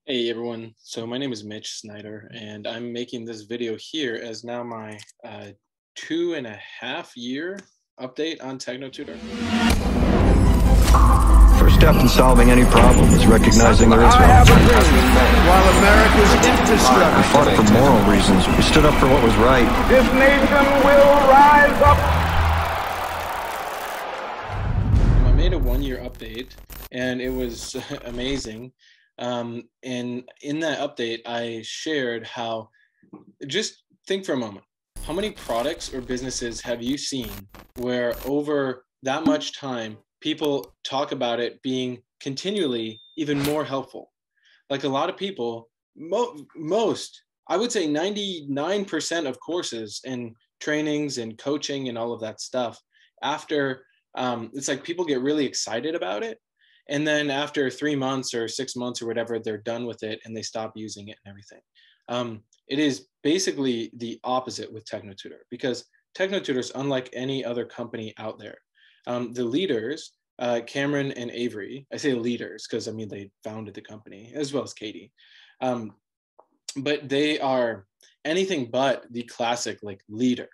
Hey everyone, so my name is Mitch Snyder and I'm making this video here as now my 2.5 year update on TechnoTutor. First step in solving any problem is recognizing there is no dream. While America's infrastructure. We fought for moral reasons. We stood up for what was right. This nation will rise up. I made a 1 year update and it was amazing. And in that update, I shared how, just think for a moment, how many products or businesses have you seen where over that much time, people talk about it being continually even more helpful? Like a lot of people, most, I would say 99% of courses and trainings and coaching and all of that stuff, after it's like people get really excited about it. And then after 3 months or 6 months or whatever, they're done with it and they stop using it and everything. It is basically the opposite with TechnoTutor because TechnoTutor is unlike any other company out there. The leaders, Cameron and Avery, I say leaders because I mean they founded the company as well as Katie, but they are anything but the classic like leader.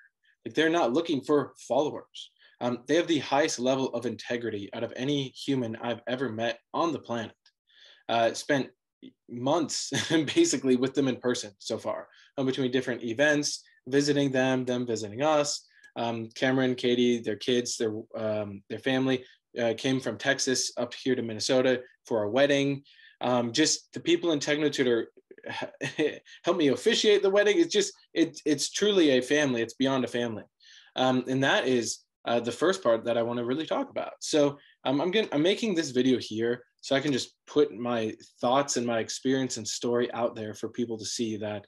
Like they're not looking for followers. They have the highest level of integrity out of any human I've ever met on the planet. Spent months basically with them in person so far, between different events, visiting them visiting us. Cameron, Katie, their kids, their family came from Texas up here to Minnesota for a wedding. Just the people in TechnoTutor helped me officiate the wedding. It's truly a family. It's beyond a family, and that is the first part that I want to really talk about. So I'm making this video here so I can just put my thoughts and my experience and story out there for people to see that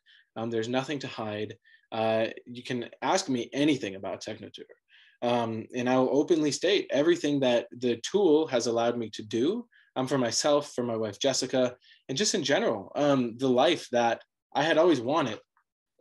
there's nothing to hide. You can ask me anything about TechnoTutor. And I will openly state everything that the tool has allowed me to do for myself, for my wife, Jessica, and just in general, the life that I had always wanted.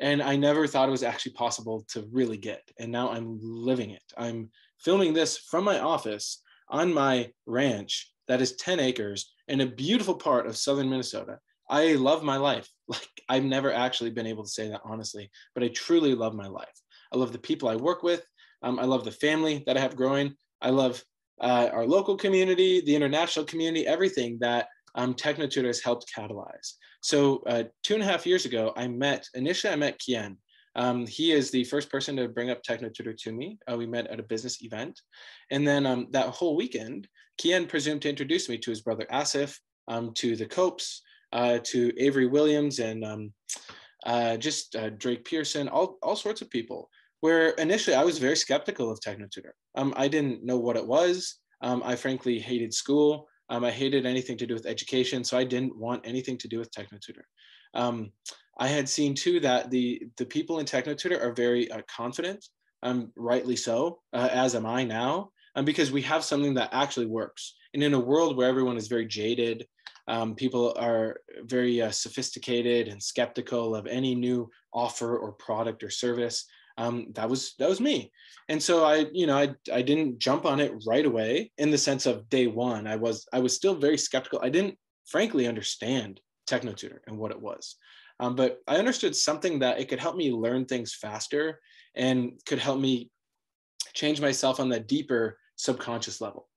And I never thought it was actually possible to really get. And now I'm living it. I'm filming this from my office on my ranch that is 10 acres in a beautiful part of southern Minnesota. I love my life. Like I've never actually been able to say that honestly, but I truly love my life. I love the people I work with. I love the family that I have growing. I love our local community, the international community, everything that TechnoTutor has helped catalyze. So 2.5 years ago, initially I met Kian. He is the first person to bring up TechnoTutor to me. We met at a business event. And then that whole weekend, Kian presumed to introduce me to his brother Asif, to the Copes, to Avery Williams, and just Drake Pearson, all sorts of people, where initially I was very skeptical of TechnoTutor. I didn't know what it was. I frankly hated school. I hated anything to do with education, so I didn't want anything to do with TechnoTutor. I had seen too that the people in TechnoTutor are very confident, rightly so, as am I now, because we have something that actually works. And in a world where everyone is very jaded, people are very sophisticated and skeptical of any new offer or product or service. That was me. And so I didn't jump on it right away in the sense of day one. I was still very skeptical. I didn't frankly understand TechnoTutor and what it was. But I understood something that it could help me learn things faster and could help me change myself on that deeper subconscious level.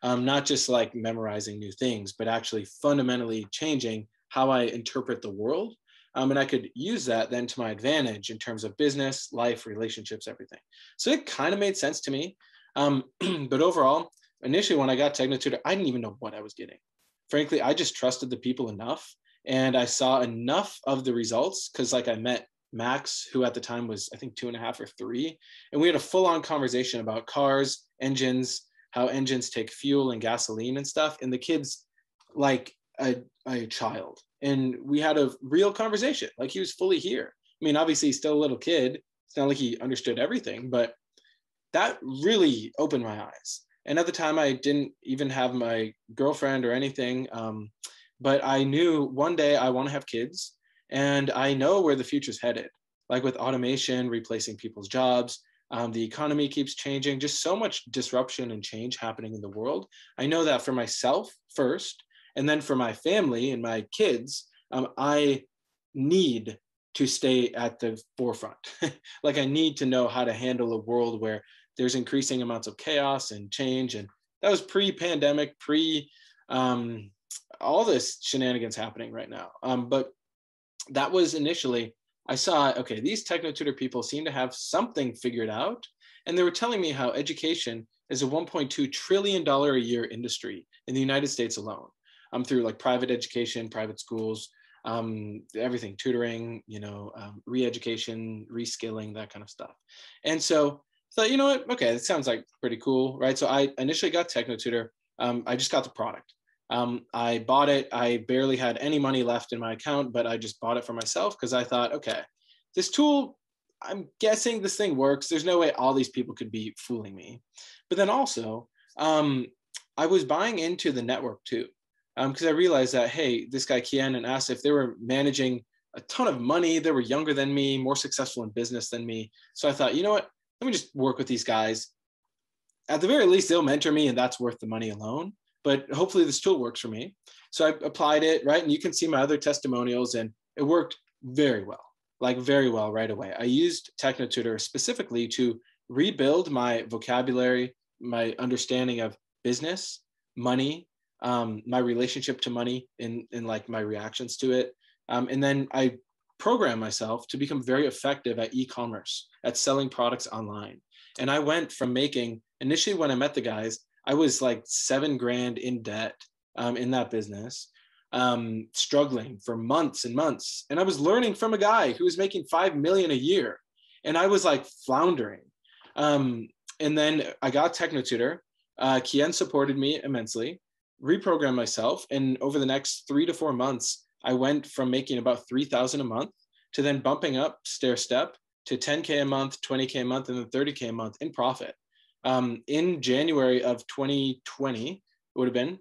Not just like memorizing new things, but actually fundamentally changing how I interpret the world. And I could use that then to my advantage in terms of business, life, relationships, everything. So it kind of made sense to me. But overall, initially when I got TechnoTutor, I didn't even know what I was getting. Frankly, I just trusted the people enough. And I saw enough of the results because like I met Max, who at the time was, I think, 2.5 or 3. And we had a full-on conversation about cars, engines, how engines take fuel and gasoline and stuff. And the kid's like a child. And we had a real conversation. Like he was fully here. I mean, obviously he's still a little kid. It's not like he understood everything, but that really opened my eyes. And at the time I didn't even have my girlfriend or anything. But I knew one day I want to have kids and I know where the future's headed. Like with automation, replacing people's jobs, the economy keeps changing, just so much disruption and change happening in the world. I know that for myself first, and then for my family and my kids, I need to stay at the forefront. Like I need to know how to handle a world where there's increasing amounts of chaos and change. And that was pre-pandemic, all this shenanigans happening right now. But that was initially, I saw, okay, these TechnoTutor people seem to have something figured out. And they were telling me how education is a $1.2 trillion a year industry in the United States alone, through like private education, private schools, everything, tutoring, re-education, reskilling, that kind of stuff. And so I thought, you know what, okay, it sounds like pretty cool, right? So I initially got TechnoTutor. I just got the product. I bought it. I barely had any money left in my account, but I just bought it for myself because I thought, okay, this tool, I'm guessing this thing works. There's no way all these people could be fooling me. But then also, I was buying into the network too, because I realized that, hey, this guy Kian and Asif, they were managing a ton of money. They were younger than me, more successful in business than me. So I thought, you know what, let me just work with these guys. At the very least, they'll mentor me, and that's worth the money alone. But hopefully this tool works for me. So I applied it, right? And you can see my other testimonials, and it worked very well, like very well right away. I used TechnoTutor specifically to rebuild my vocabulary, my understanding of business, money, my relationship to money, in like my reactions to it. And then I programmed myself to become very effective at e-commerce, at selling products online. And I went from making, initially when I met the guys, I was like $7,000 in debt in that business, struggling for months and months. And I was learning from a guy who was making $5 million a year. And I was like floundering. And then I got TechnoTutor. Kian supported me immensely, reprogrammed myself. And over the next 3 to 4 months, I went from making about $3,000 a month to then bumping up stair step to 10K a month, 20K a month, and then 30K a month in profit. In January of 2020, it would have been,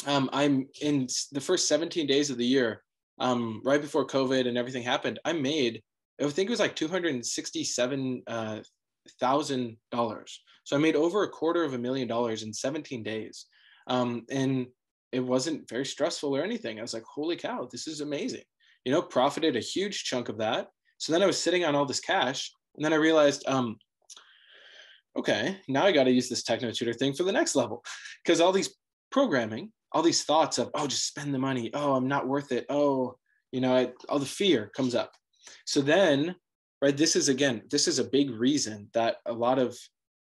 I'm in the first 17 days of the year, right before COVID and everything happened, I made, I think it was like $267,000. So I made over $250,000 in 17 days. And it wasn't very stressful or anything. I was like, holy cow, this is amazing. Profited a huge chunk of that. So then I was sitting on all this cash, and then I realized, okay, now I got to use this TechnoTutor thing for the next level, because all these programming, all these thoughts of, oh, just spend the money. Oh, I'm not worth it. Oh, all the fear comes up. So then, right, this is a big reason that a lot of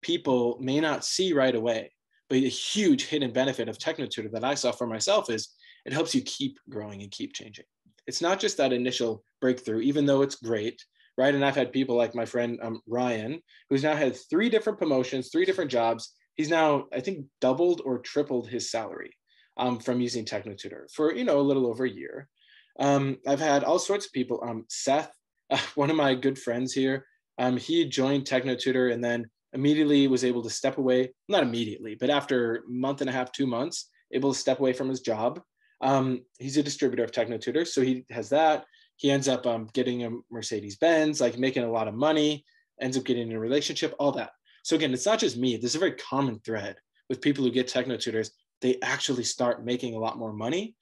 people may not see right away, but a huge hidden benefit of TechnoTutor that I saw for myself is it helps you keep growing and keep changing. It's not just that initial breakthrough, even though it's great, right? And I've had people like my friend Ryan, who's now had 3 different promotions, 3 different jobs. He's now, I think, doubled or tripled his salary from using TechnoTutor for, a little over a year. I've had all sorts of people. Seth, one of my good friends here, he joined TechnoTutor and then immediately was able to step away, not immediately, but after a month and a half, 2 months, able to step away from his job. He's a distributor of TechnoTutor, so he has that. He ends up getting a Mercedes-Benz, like making a lot of money, ends up getting in a relationship, all that. So again, it's not just me. There's a very common thread with people who get TechnoTutors. They actually start making a lot more money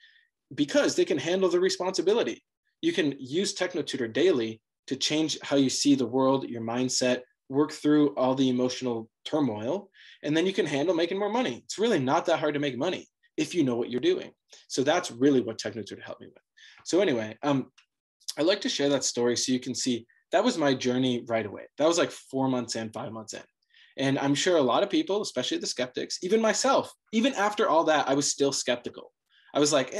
because they can handle the responsibility. You can use TechnoTutor daily to change how you see the world, your mindset, work through all the emotional turmoil, and then you can handle making more money. It's really not that hard to make money if you know what you're doing. So that's really what TechnoTutor helped me with. So anyway, I'd like to share that story so you can see that was my journey right away. That was like 4 months in, 5 months in. And I'm sure a lot of people, especially the skeptics, even myself, even after all that, I was still skeptical. I was like,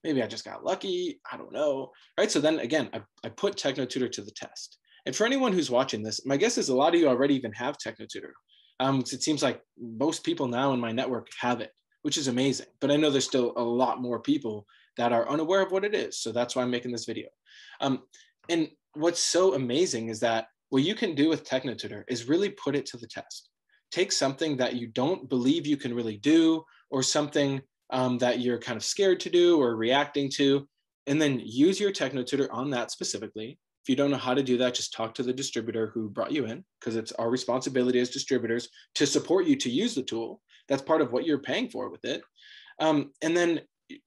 maybe I just got lucky. I don't know. Right. So then again, I put TechnoTutor to the test. And for anyone who's watching this, my guess is a lot of you already even have TechnoTutor. It seems like most people now in my network have it, which is amazing. But I know there's still a lot more people that are unaware of what it is. So that's why I'm making this video. And what's so amazing is that what you can do with TechnoTutor is really put it to the test. Take something that you don't believe you can really do, or something that you're kind of scared to do or reacting to, and then use your TechnoTutor on that specifically. If you don't know how to do that, just talk to the distributor who brought you in, because it's our responsibility as distributors to support you to use the tool. That's part of what you're paying for with it. And then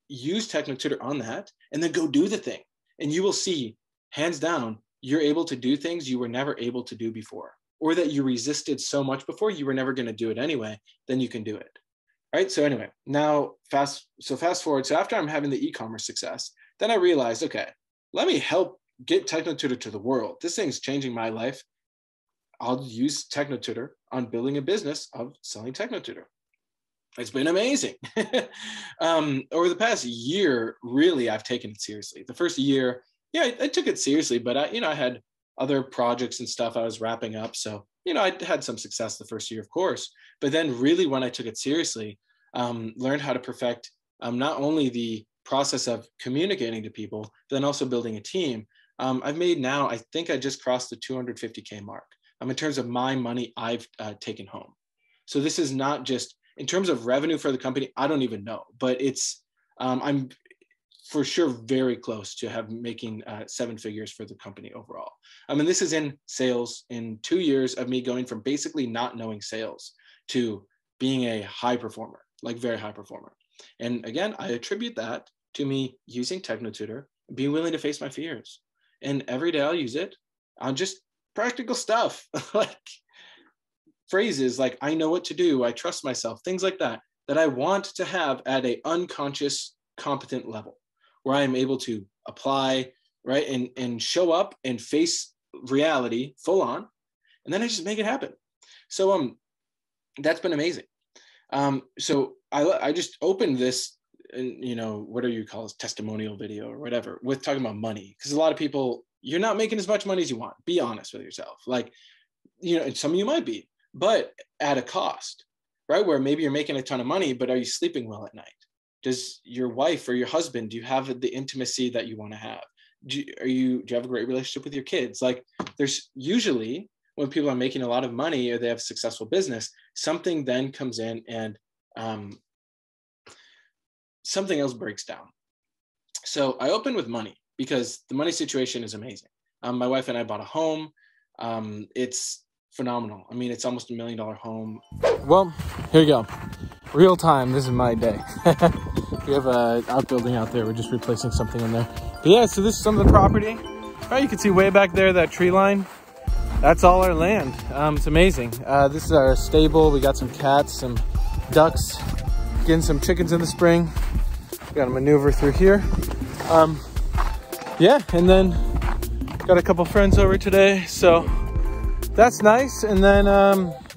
use TechnoTutor on that, and then go do the thing. And you will see, hands down, you're able to do things you were never able to do before, or that you resisted so much before you were never going to do it anyway, then you can do it. Right? So anyway, now fast forward. So after I'm having the e-commerce success, then I realized, okay, let me help get TechnoTutor to the world. This thing's changing my life. I'll use TechnoTutor on building a business of selling TechnoTutor. It's been amazing. Over the past year, really, I've taken it seriously. The first year, yeah, I took it seriously, but I had other projects and stuff I was wrapping up. So, I had some success the first year, of course, but then really when I took it seriously, learned how to perfect not only the process of communicating to people, but then also building a team. I've made now, I think I just crossed the 250K mark in terms of my money I've taken home. So this is not just, in terms of revenue for the company, I don't even know, but it's, I'm for sure very close to making 7 figures for the company overall. I mean, this is in sales in 2 years of me going from basically not knowing sales to being a high performer, like very high performer. And again, I attribute that to me using TechnoTutor, being willing to face my fears. And every day I'll use it on just practical stuff, like phrases like, I know what to do, I trust myself, things like that, that I want to have at an unconscious, competent level, where I am able to apply, right, and show up and face reality full on, and then I just make it happen. So that's been amazing. So I just opened this, what do you call this, testimonial video or whatever, with talking about money, because a lot of people, you're not making as much money as you want. Be honest with yourself. Like, some of you might be, but at a cost, right? Where maybe you're making a ton of money, but are you sleeping well at night? Does your wife or your husband, do you have the intimacy that you want to have? Do you have a great relationship with your kids? Like, there's usually, when people are making a lot of money or they have a successful business, something then comes in and something else breaks down. So I opened with money because the money situation is amazing. My wife and I bought a home. It's phenomenal. I mean, it's almost $1 million home. Well, here you go. Real time, this is my day. We have an outbuilding out there. We're just replacing something in there. But yeah, so this is some of the property. Right, you can see way back there, that tree line. That's all our land. It's amazing. This is our stable. We got some cats, some ducks, getting some chickens in the spring. We got to maneuver through here. Yeah, and then got a couple friends over today, so that's nice. And then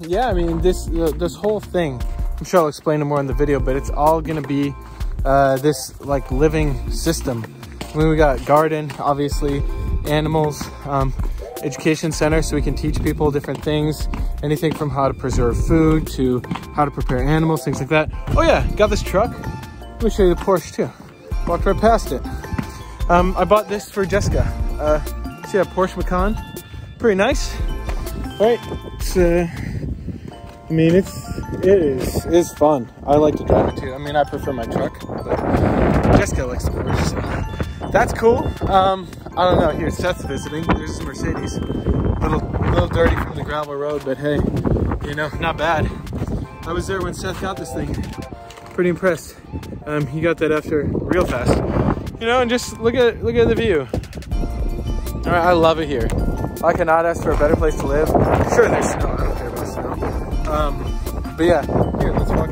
yeah, I mean, this whole thing, I'm sure I'll explain it more in the video, but it's all gonna be this like living system. I mean, we got garden, obviously, animals, education center, so we can teach people different things, anything from how to preserve food to how to prepare animals, things like that. Oh yeah, got this truck. Let me show you the Porsche too. Walked right past it. I bought this for Jessica. See that Porsche Macan? Pretty nice, right? It's I mean, it is fun. I like to drive it too. I mean, I prefer my truck, but Jessica likes the Porsche, so that's cool. I don't know. Here, Seth's visiting. There's a Mercedes, a little dirty from the gravel road, but hey, not bad. I was there when Seth got this thing. Pretty impressed. He got that after real fast. And just look at the view. All right, I love it here. I cannot ask for a better place to live. Sure, there's snow. I don't care about snow. But yeah, here, let's walk.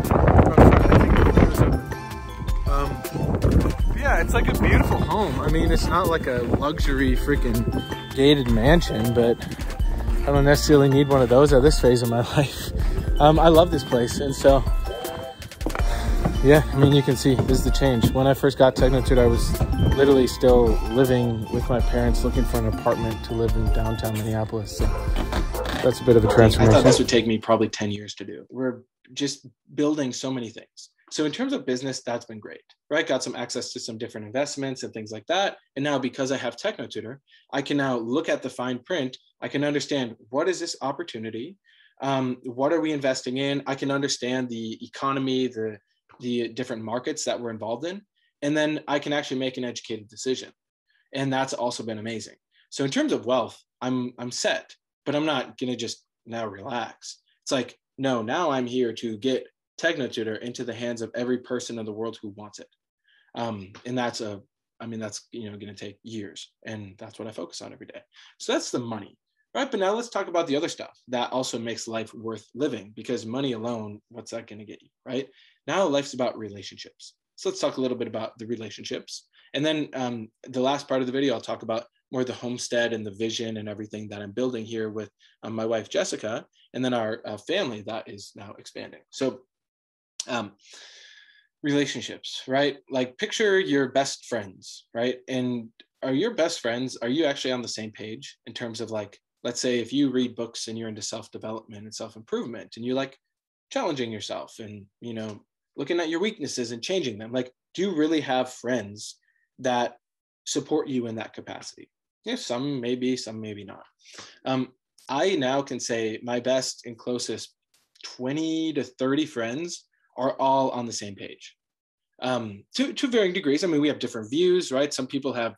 Yeah, it's like a beautiful home. I mean, it's not like a luxury freaking gated mansion, but I don't necessarily need one of those at this phase of my life. I love this place, and so yeah, I mean, you can see this is the change. When I first got TechnoTutor, I was literally still living with my parents, looking for an apartment to live in downtown Minneapolis. So that's a bit of a transformation. I thought this would take me probably 10 years to do. We're just building so many things. So in terms of business, that's been great, right? Got some access to some different investments and things like that. And now because I have TechnoTutor, I can now look at the fine print. I can understand, what is this opportunity? What are we investing in? I can understand the economy, the different markets that we're involved in, and then I can actually make an educated decision. And that's also been amazing. So in terms of wealth, I'm set, but I'm not gonna just now relax. It's like, no, now I'm here to get TechnoTutor into the hands of every person in the world who wants it. And that's that's going to take years, and that's what I focus on every day. So that's the money, right? But now let's talk about the other stuff that also makes life worth living, because money alone, what's that going to get you, right? Now life's about relationships. So let's talk a little bit about the relationships. And then the last part of the video, I'll talk about more the homestead and the vision and everything that I'm building here with my wife, Jessica, and then our family that is now expanding. So relationships, right? Like picture your best friends, right? And are your best friends, are you actually on the same page in terms of, like, let's say if you read books and you're into self-development and self-improvement and you like challenging yourself and, looking at your weaknesses and changing them, like, do you really have friends that support you in that capacity? Yeah, some maybe, some maybe not. I now can say my best and closest 20 to 30 friends are all on the same page, to varying degrees. I mean, we have different views, right? Some people have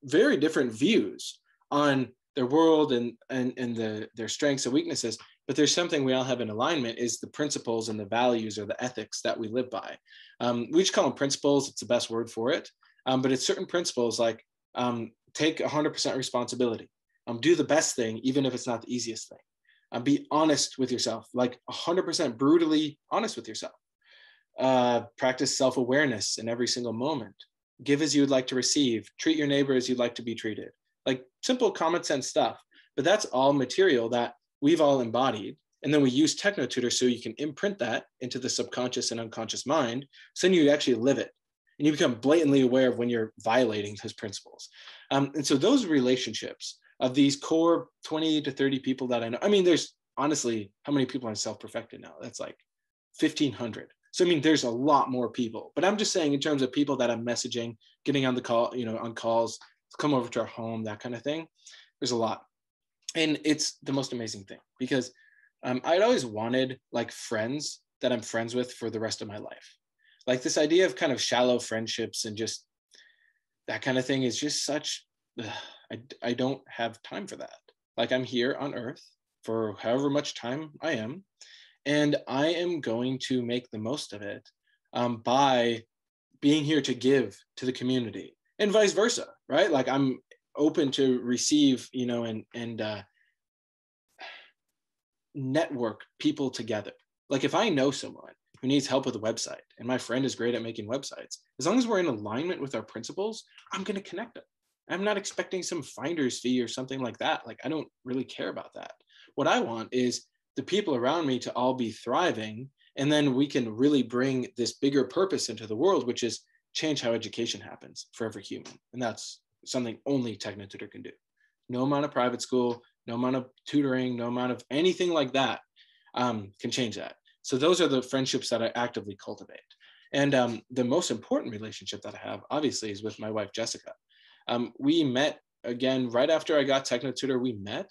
very different views on their world and their strengths and weaknesses, but there's something we all have in alignment, is the principles and the values or the ethics that we live by. We just call them principles. It's the best word for it. But it's certain principles like take 100% responsibility, do the best thing, even if it's not the easiest thing. Be honest with yourself, like 100% brutally honest with yourself. Practice self-awareness in every single moment. Give as you would like to receive. Treat your neighbor as you'd like to be treated. Like simple common sense stuff, but that's all material that we've all embodied. And then we use TechnoTutor so you can imprint that into the subconscious and unconscious mind. So then you actually live it and you become blatantly aware of when you're violating those principles. And so those relationships of these core 20 to 30 people that I know, I mean, there's honestly, how many people are self-perfected now? That's like 1,500. So, I mean, there's a lot more people, but I'm just saying in terms of people that I'm messaging, getting on the call, on calls, come over to our home, that kind of thing. There's a lot. And it's the most amazing thing, because I'd always wanted like friends that I'm friends with for the rest of my life. Like this idea of kind of shallow friendships and just that kind of thing is just such, I don't have time for that. Like I'm here on earth for however much time I am, and I am going to make the most of it by being here to give to the community, and vice versa, right? Like I'm open to receive, and network people together. Like if I know someone who needs help with a website and my friend is great at making websites, as long as we're in alignment with our principles, I'm going to connect them. I'm not expecting some finder's fee or something like that. Like I don't really care about that. What I want is the people around me to all be thriving, and then we can really bring this bigger purpose into the world, which is change how education happens for every human. And that's something only TechnoTutor can do. No amount of private school, no amount of tutoring, no amount of anything like that can change that. So those are the friendships that I actively cultivate. And the most important relationship that I have, obviously, is with my wife, Jessica. We met, again, right after I got TechnoTutor, we met.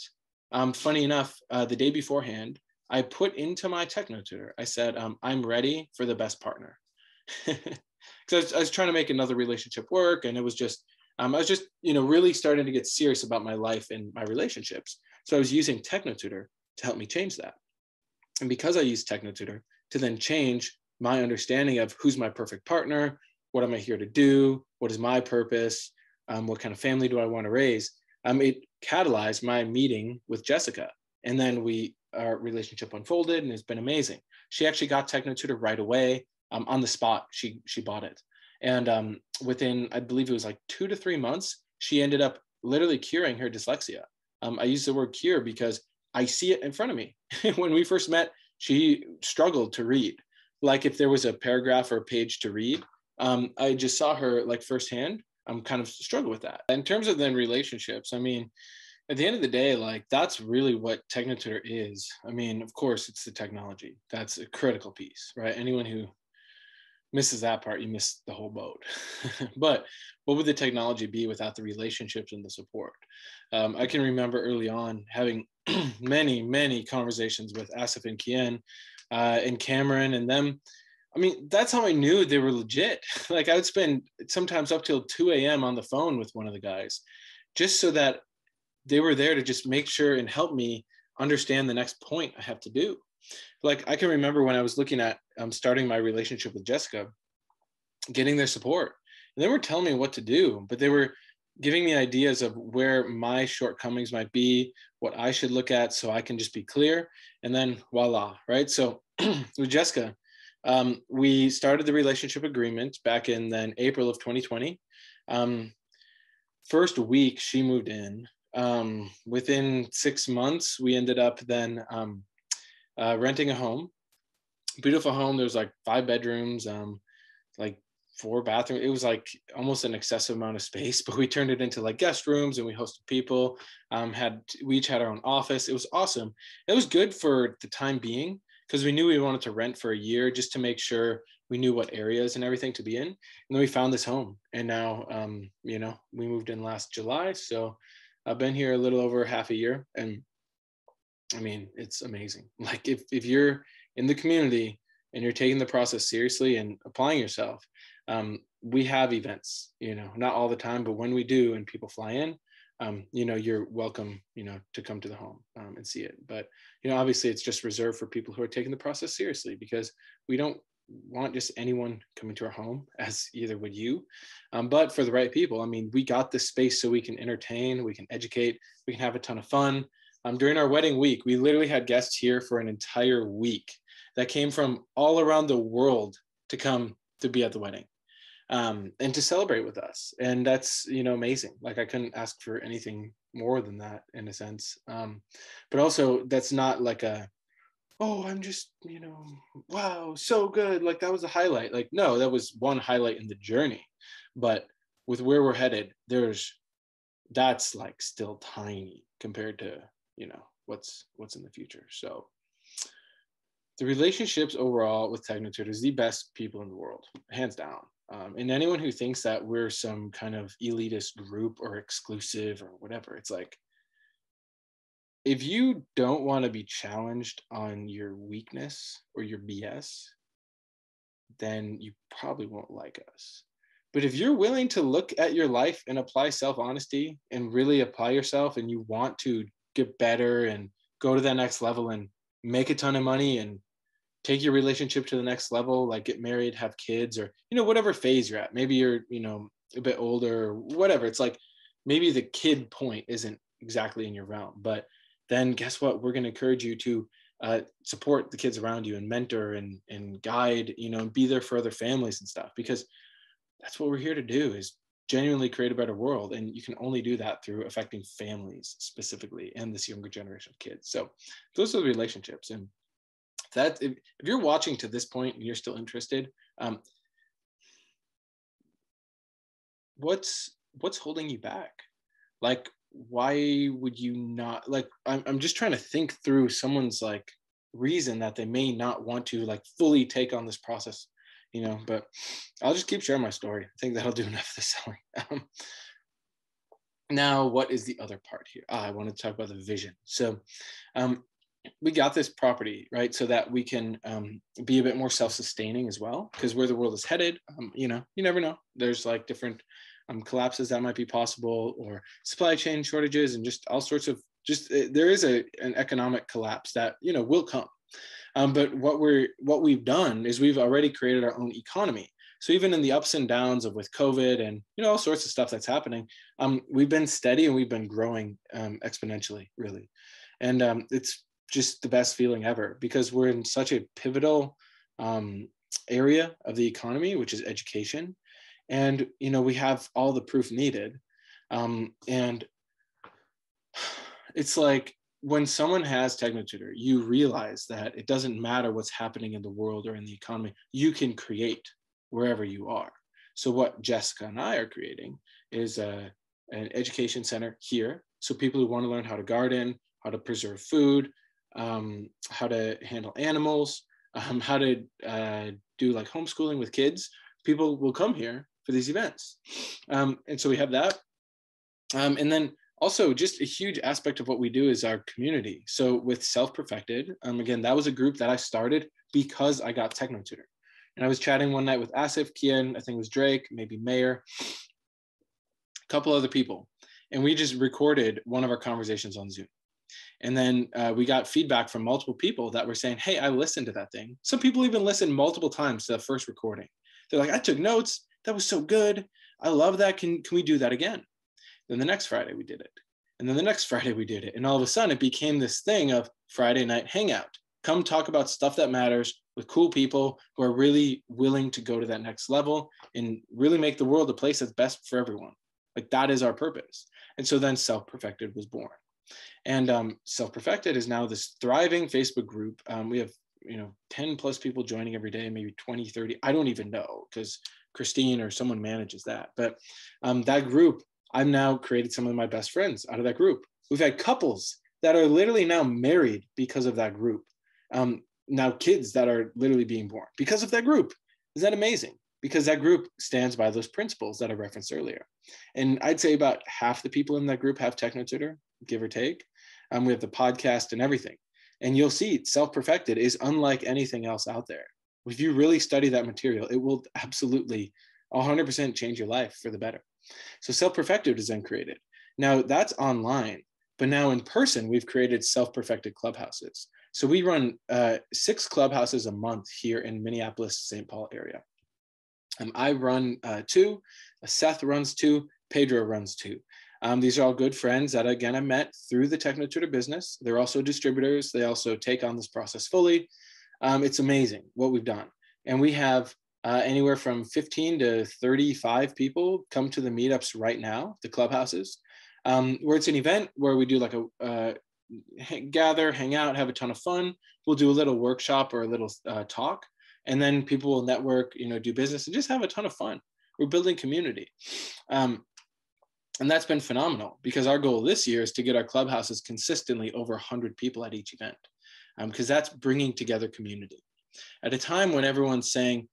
Funny enough, the day beforehand, I put into my TechnoTutor, I said, I'm ready for the best partner. Because I was trying to make another relationship work, and it was just, I was just, really starting to get serious about my life and my relationships. So I was using TechnoTutor to help me change that. And because I used TechnoTutor to then change my understanding of who's my perfect partner, what am I here to do, what is my purpose, what kind of family do I want to raise, it catalyzed my meeting with Jessica. And then our relationship unfolded, and it's been amazing. She actually got TechnoTutor right away. On the spot, she bought it. And within, I believe it was like 2 to 3 months, she ended up literally curing her dyslexia. I use the word cure because I see it in front of me. When we first met, she struggled to read. Like if there was a paragraph or a page to read, I just saw her like firsthand kind of struggle with that. In terms of then relationships, I mean, at the end of the day, like that's really what TechnoTutor is. I mean, of course, it's the technology. That's a critical piece, right? Anyone who misses that part, you miss the whole boat. But what would the technology be without the relationships and the support? I can remember early on having many conversations with Asif and Kian and Cameron and them. I mean, that's how I knew they were legit. Like I would spend sometimes up till 2 a.m. on the phone with one of the guys, just so that they were there to just make sure and help me understand the next point I have to do. Like I can remember when I was looking at starting my relationship with Jessica, getting their support. And they were telling me what to do, but they were giving me ideas of where my shortcomings might be, what I should look at so I can just be clear. And then voila, right? So with Jessica, we started the relationship agreement back in then April of 2020. First week she moved in. Within 6 months, we ended up then renting a home, beautiful home. There's like 5 bedrooms, like 4 bathrooms. It was like almost an excessive amount of space, but we turned it into like guest rooms and we hosted people. We each had our own office. It was awesome. It was good for the time being because we knew we wanted to rent for a year just to make sure we knew what areas and everything to be in. And then we found this home, and now we moved in last July. So I've been here a little over half a year, and I mean, it's amazing. Like if you're in the community and you're taking the process seriously and applying yourself, we have events, not all the time, but when we do and people fly in, you're welcome, to come to the home and see it. But, obviously it's just reserved for people who are taking the process seriously, because we don't want just anyone coming to our home, as either would you, but for the right people. I mean, we got this space so we can entertain, we can educate, we can have a ton of fun. During our wedding week, we literally had guests here for an entire week that came from all around the world to come to be at the wedding, and to celebrate with us. And that's, amazing. Like, I couldn't ask for anything more than that, in a sense. But also, that's not like oh, I'm just, wow, so good. Like, that was a highlight. Like, no, that was one highlight in the journey. But with where we're headed, that's like still tiny compared to, what's in the future. So the relationships overall with TechnoTutor is the best people in the world, hands down. And anyone who thinks that we're some kind of elitist group or exclusive or whatever, it's like, if you don't want to be challenged on your weakness or your BS, then you probably won't like us. But if you're willing to look at your life and apply self-honesty and really apply yourself, and you want to get better and go to that next level and make a ton of money and take your relationship to the next level, like get married, have kids, or, whatever phase you're at, maybe you're, a bit older or whatever. It's like, maybe the kid point isn't exactly in your realm, but then guess what? We're going to encourage you to support the kids around you and mentor and guide, and be there for other families and stuff, because that's what we're here to do, is genuinely create a better world. And you can only do that through affecting families specifically and this younger generation of kids. So those are the relationships. And that, if you're watching to this point and you're still interested, what's holding you back? Like, why would you not, like, I'm just trying to think through someone's like reason that they may not want to like fully take on this process, but I'll just keep sharing my story. I think that'll do enough of the selling. Now, what is the other part here? I want to talk about the vision. So we got this property, right, so that we can be a bit more self-sustaining as well, because where the world is headed, you never know. There's like different collapses that might be possible, or supply chain shortages, and just all sorts of there is an economic collapse that will come. But what we've done is we've already created our own economy. So even in the ups and downs of with COVID and all sorts of stuff that's happening, we've been steady and we've been growing exponentially, really. And it's just the best feeling ever, because we're in such a pivotal area of the economy, which is education. And, we have all the proof needed. And it's like, when someone has TechnoTutor, you realize that it doesn't matter what's happening in the world or in the economy, you can create wherever you are. So what Jessica and I are creating is an education center here. So people who want to learn how to garden, how to preserve food, how to handle animals, how to do like homeschooling with kids, people will come here for these events. And so we have that. And then also, just a huge aspect of what we do is our community. So with Self-Perfected, again, that was a group that I started because I got TechnoTutor. And I was chatting one night with Asif, Kian, I think it was Drake, maybe Mayor, a couple other people. And we just recorded one of our conversations on Zoom. And then we got feedback from multiple people that were saying, hey, I listened to that thing. Some people even listened multiple times to the first recording. They're like, I took notes. That was so good. I love that. Can we do that again? Then the next Friday we did it. And then the next Friday we did it. And all of a sudden it became this thing of Friday night hangout. Come talk about stuff that matters with cool people who are really willing to go to that next level and really make the world a place that's best for everyone. Like that is our purpose. And so then Self-Perfected was born. And Self-Perfected is now this thriving Facebook group. We have 10 plus people joining every day, maybe 20, 30. I don't even know because Christine or someone manages that. But that group, I've now created some of my best friends out of that group. We've had couples that are literally now married because of that group. Now kids that are literally being born because of that group. Is that amazing? Because that group stands by those principles that I referenced earlier. And I'd say about half the people in that group have TechnoTutor, give or take. We have the podcast and everything. And you'll see Self-Perfected is unlike anything else out there. If you really study that material, it will absolutely 100% change your life for the better. So Self-Perfected is then created. Now that's online, but now in person, we've created Self-Perfected clubhouses. So we run 6 clubhouses a month here in Minneapolis, St. Paul area. I run 2, Seth runs 2, Pedro runs 2. These are all good friends that, again, I met through the TechnoTutor Business. They're also distributors. They also take on this process fully. It's amazing what we've done. And we have anywhere from 15 to 35 people come to the meetups right now, the clubhouses, where it's an event where we do like a gather, hang out, have a ton of fun. We'll do a little workshop or a little talk. And then people will network, do business and just have a ton of fun. We're building community. And that's been phenomenal because our goal this year is to get our clubhouses consistently over 100 people at each event, because that's bringing together community. At a time when everyone's saying,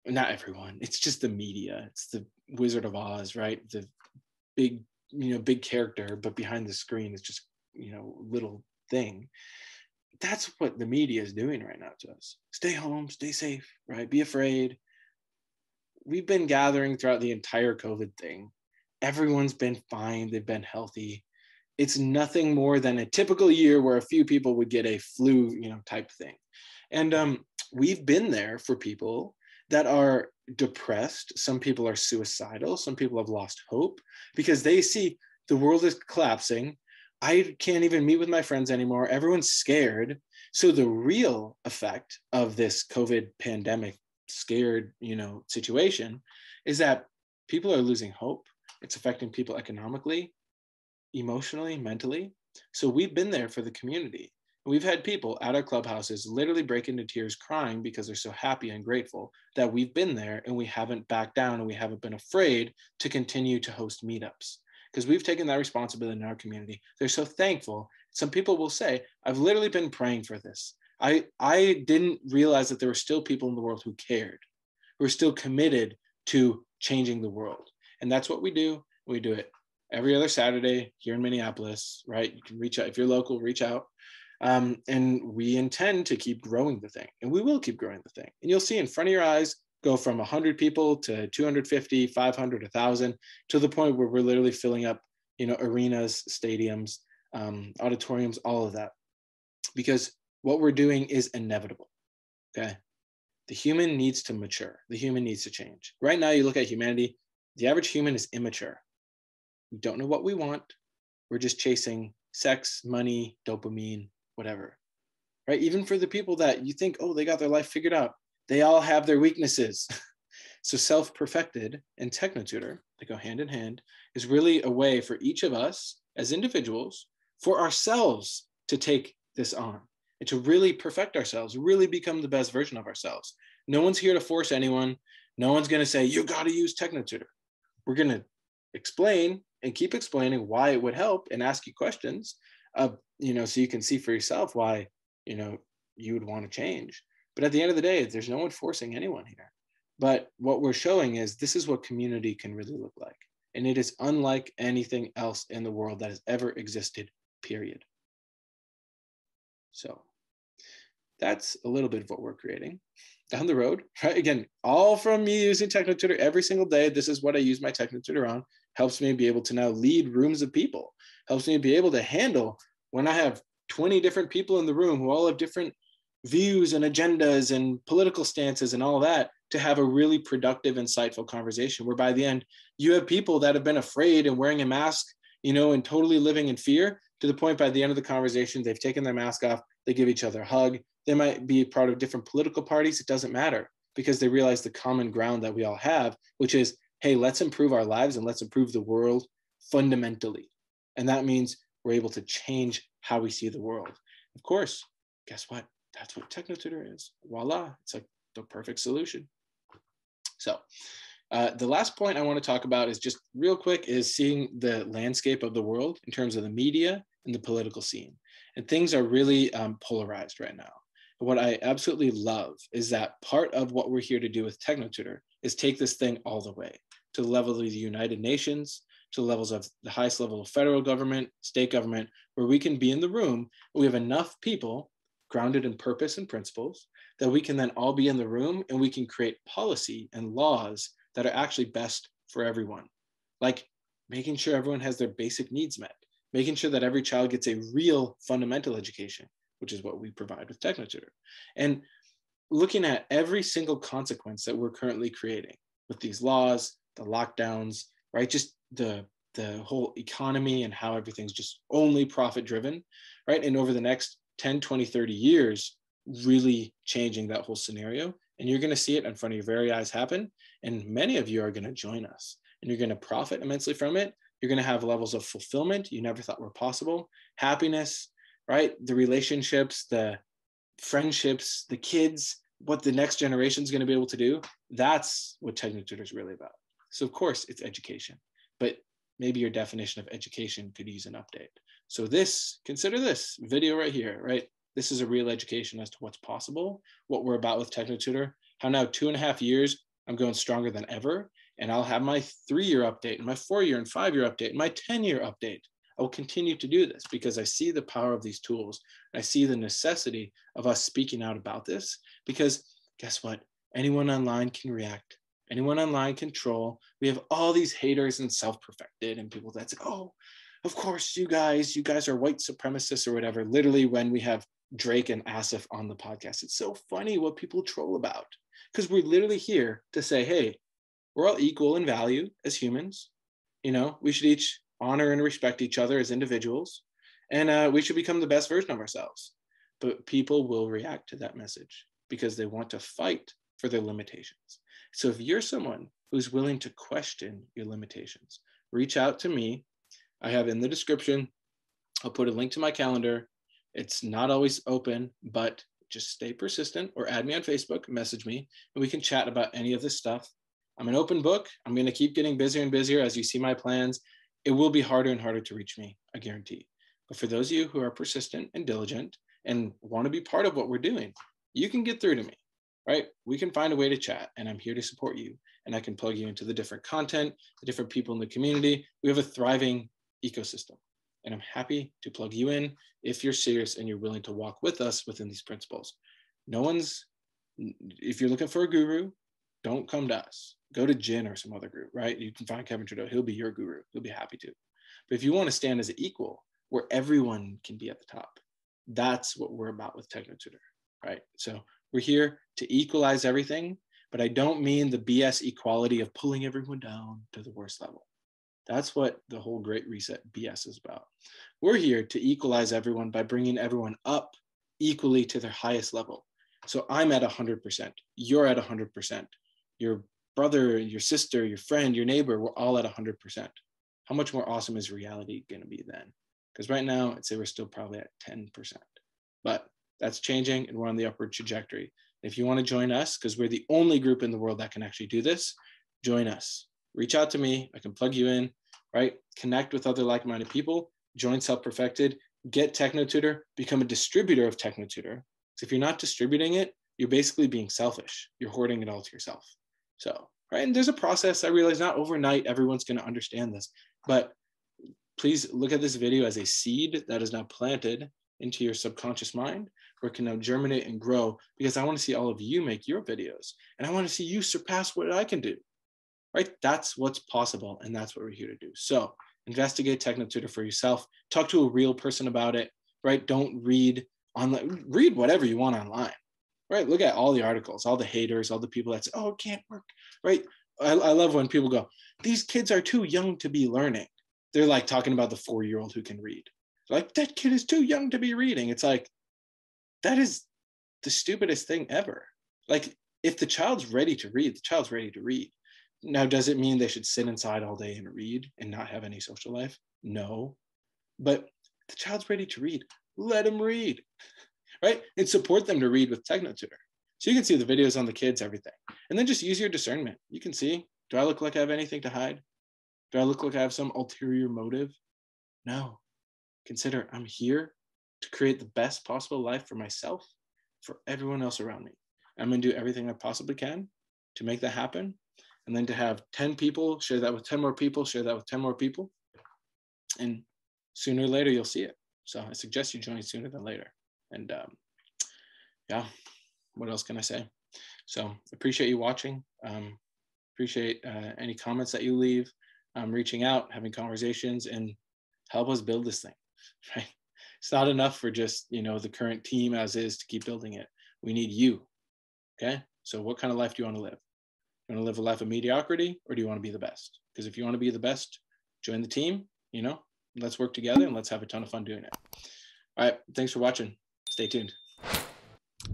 not everyone, it's just the media, it's the Wizard of Oz, right? The big, big character, but behind the screen is just, little thing. That's what the media is doing right now to us. Stay home, stay safe, right? Be afraid. We've been gathering throughout the entire COVID thing. Everyone's been fine. They've been healthy. It's nothing more than a typical year where a few people would get a flu, type thing. And we've been there for people that are depressed. Some people are suicidal. Some people have lost hope because they see the world is collapsing. I can't even meet with my friends anymore. Everyone's scared. So the real effect of this COVID pandemic scared, situation is that people are losing hope. It's affecting people economically, emotionally, mentally. So we've been there for the community. We've had people at our clubhouses literally break into tears crying because they're so happy and grateful that we've been there and we haven't backed down and we haven't been afraid to continue to host meetups because we've taken that responsibility in our community. They're so thankful. Some people will say, I've literally been praying for this. I didn't realize that there were still people in the world who cared, who are still committed to changing the world. And that's what we do. We do it every other Saturday here in Minneapolis, right? You can reach out. If you're local, reach out. And we intend to keep growing the thing. And we will keep growing the thing. And you'll see in front of your eyes, go from 100 people to 250, 500, 1,000, to the point where we're literally filling up, arenas, stadiums, auditoriums, all of that. Because what we're doing is inevitable, okay? The human needs to mature. The human needs to change. Right now, you look at humanity, the average human is immature. We don't know what we want. We're just chasing sex, money, dopamine, whatever, right? Even for the people that you think, oh, they got their life figured out, they all have their weaknesses. So Self-Perfected and TechnoTutor, they go hand in hand, is really a way for each of us as individuals, for ourselves to take this on and to really perfect ourselves, really become the best version of ourselves. No one's here to force anyone. No one's going to say, you got to use TechnoTutor. We're going to explain and keep explaining why it would help and ask you questions, so you can see for yourself why, you would want to change. But at the end of the day, there's no one forcing anyone here. But what we're showing is this is what community can really look like. And it is unlike anything else in the world that has ever existed, period. So that's a little bit of what we're creating down the road, right? Again, all from me using TechnoTutor every single day. This is what I use my TechnoTutor on. Helps me be able to now lead rooms of people. Helps me be able to handle when I have 20 different people in the room who all have different views and agendas and political stances and all that, to have a really productive, insightful conversation where by the end, You have people that have been afraid and wearing a mask, and totally living in fear, to the point by the end of the conversation, they've taken their mask off, they give each other a hug. They might be part of different political parties. It doesn't matter, because they realize the common ground that we all have, which is, hey, let's improve our lives and let's improve the world fundamentally. And that means we're able to change how we see the world. Of course, guess what? That's what TechnoTutor is. Voila, it's like the perfect solution. So the last point I want to talk about is just real quick is seeing the landscape of the world in terms of the media and the political scene. And things are really polarized right now. But what I absolutely love is that part of what we're here to do with TechnoTutor is take this thing all the way to the level of the United Nations, to the levels of the highest level of federal government, state government, where we can be in the room. We have enough people grounded in purpose and principles that we can then all be in the room and we can create policy and laws that are actually best for everyone. Like making sure everyone has their basic needs met, making sure that every child gets a real fundamental education, which is what we provide with TechnoTutor. And looking at every single consequence that we're currently creating with these laws, the lockdowns, right? Just the whole economy and how everything's just only profit driven, right? And over the next 10, 20, 30 years, really changing that whole scenario. And you're going to see it in front of your very eyes happen. And many of you are going to join us and you're going to profit immensely from it. You're going to have levels of fulfillment you never thought were possible, happiness, right? The relationships, the friendships, the kids, what the next generation is going to be able to do. That's what TechnoTutor is really about. So of course it's education, but maybe your definition of education could use an update. So consider this video right here, right? This is a real education as to what's possible, what we're about with TechnoTutor, how now 2.5 years, I'm going stronger than ever. And I'll have my 3-year update and my 4-year and 5-year update and my 10-year update. I will continue to do this because I see the power of these tools. I see the necessity of us speaking out about this, because guess what? Anyone online can react. Anyone online can troll. We have all these haters and self-perfected and people that say, oh, of course, you guys are white supremacists or whatever. Literally, when we have Drake and Asif on the podcast, it's so funny what people troll about, because we're literally here to say, hey, we're all equal in value as humans. We should each honor and respect each other as individuals, and we should become the best version of ourselves. But people will react to that message because they want to fight for their limitations. So if you're someone who's willing to question your limitations, reach out to me. I have in the description, I'll put a link to my calendar. It's not always open, but just stay persistent, or add me on Facebook, message me, and we can chat about any of this stuff. I'm an open book. I'm going to keep getting busier and busier as you see my plans. It will be harder and harder to reach me, I guarantee. But for those of you who are persistent and diligent and want to be part of what we're doing, you can get through to me, right? We can find a way to chat, and I'm here to support you. And I can plug you into the different content, the different people in the community. We have a thriving ecosystem, and I'm happy to plug you in if you're serious and you're willing to walk with us within these principles. If you're looking for a guru, don't come to us. Go to Jin or some other group, right? You can find Kevin Trudeau. He'll be your guru. He'll be happy to. But if you want to stand as an equal, where everyone can be at the top, that's what we're about with TechnoTutor, right? So we're here to equalize everything, but I don't mean the BS equality of pulling everyone down to the worst level. That's what the whole Great Reset BS is about. We're here to equalize everyone by bringing everyone up equally to their highest level. So I'm at 100%. You're at 100%. Your brother, your sister, your friend, your neighbor, we're all at 100%. How much more awesome is reality going to be then? Because right now, I'd say we're still probably at 10%. But that's changing, and we're on the upward trajectory. If you want to join us, because we're the only group in the world that can actually do this, join us. Reach out to me. I can plug you in, right? Connect with other like-minded people. Join Self-Perfected. Get TechnoTutor. Become a distributor of TechnoTutor. So if you're not distributing it, you're basically being selfish. You're hoarding it all to yourself. So, right? And there's a process. I realize not overnight everyone's going to understand this, but please look at this video as a seed that is now planted into your subconscious mind, where it can now germinate and grow, because I want to see all of you make your videos, and I want to see you surpass what I can do, right? That's what's possible, and that's what we're here to do. So investigate TechnoTutor for yourself. Talk to a real person about it, right? Don't read online. Read whatever you want online, right? Look at all the articles, all the haters, all the people that say, oh, it can't work, right? I love when people go, these kids are too young to be learning. They're like talking about the 4-year-old who can read. Like, that kid is too young to be reading. It's like, that is the stupidest thing ever. Like, if the child's ready to read, the child's ready to read. Now, does it mean they should sit inside all day and read and not have any social life? No. But the child's ready to read. Let them read, right? And support them to read with TechnoTutor. So you can see the videos on the kids, everything. And then just use your discernment. You can see, do I look like I have anything to hide? Do I look like I have some ulterior motive? No. Consider I'm here to create the best possible life for myself, for everyone else around me. I'm going to do everything I possibly can to make that happen. And then to have 10 people, share that with 10 more people, share that with 10 more people. And sooner or later, you'll see it. So I suggest you join sooner than later. And yeah, what else can I say? So appreciate you watching. Appreciate any comments that you leave, reaching out, having conversations, and help us build this thing, right? It's not enough for just, the current team as is to keep building it. We need you, okay? So what kind of life do you want to live? You want to live a life of mediocrity, or do you want to be the best? Because if you want to be the best, join the team, let's work together and let's have a ton of fun doing it. All right, thanks for watching. Stay tuned.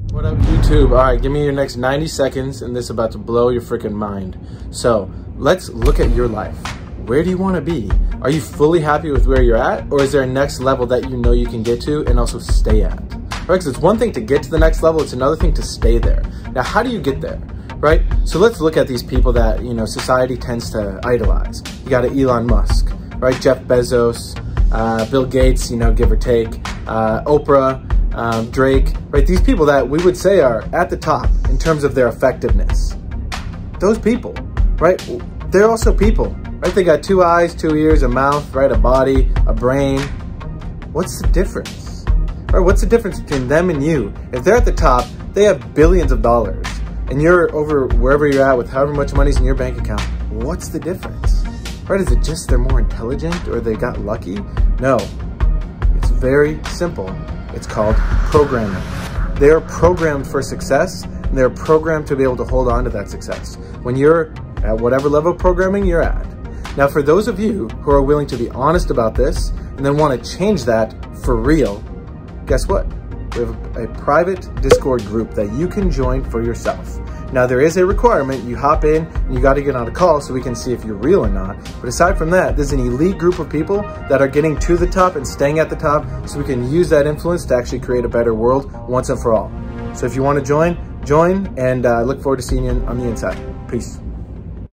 What up, YouTube? All right, give me your next 90 seconds, and this is about to blow your freaking mind. So let's look at your life. Where do you want to be? Are you fully happy with where you're at, or is there a next level that you know you can get to and also stay at? Right? Because it's one thing to get to the next level, it's another thing to stay there. Now, how do you get there? Right? So let's look at these people that, society tends to idolize. You got Elon Musk, right? Jeff Bezos, Bill Gates, give or take, Oprah, Drake, right? These people that we would say are at the top in terms of their effectiveness. Those people, right? They're also people, right? They got 2 eyes, 2 ears, a mouth, right? A body, a brain. What's the difference? Right? What's the difference between them and you? If they're at the top, they have billions of dollars, and you're over wherever you're at with however much money's in your bank account. What's the difference? Right? Is it just they're more intelligent or they got lucky? No, it's very simple. It's called programming. They are programmed for success, and they're programmed to be able to hold on to that success when you're at whatever level of programming you're at. Now, for those of you who are willing to be honest about this and then want to change that for real, guess what? We have a private Discord group that you can join for yourself. Now, there is a requirement. You hop in and you got to get on a call so we can see if you're real or not. But aside from that, there's an elite group of people that are getting to the top and staying at the top, so we can use that influence to actually create a better world once and for all. So if you want to join, and I look forward to seeing you on the inside. Peace.